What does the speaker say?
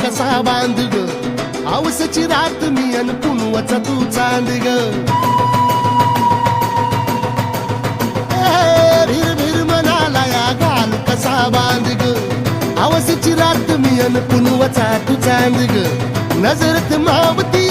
कसा बांध ग आवसची रात मी अन पुनवचा तू चांद ग भिर भिर मनाला या घाल कसा बांध ग आवसची रात मी अन पुनवचा तू चांद ग नजरत मावती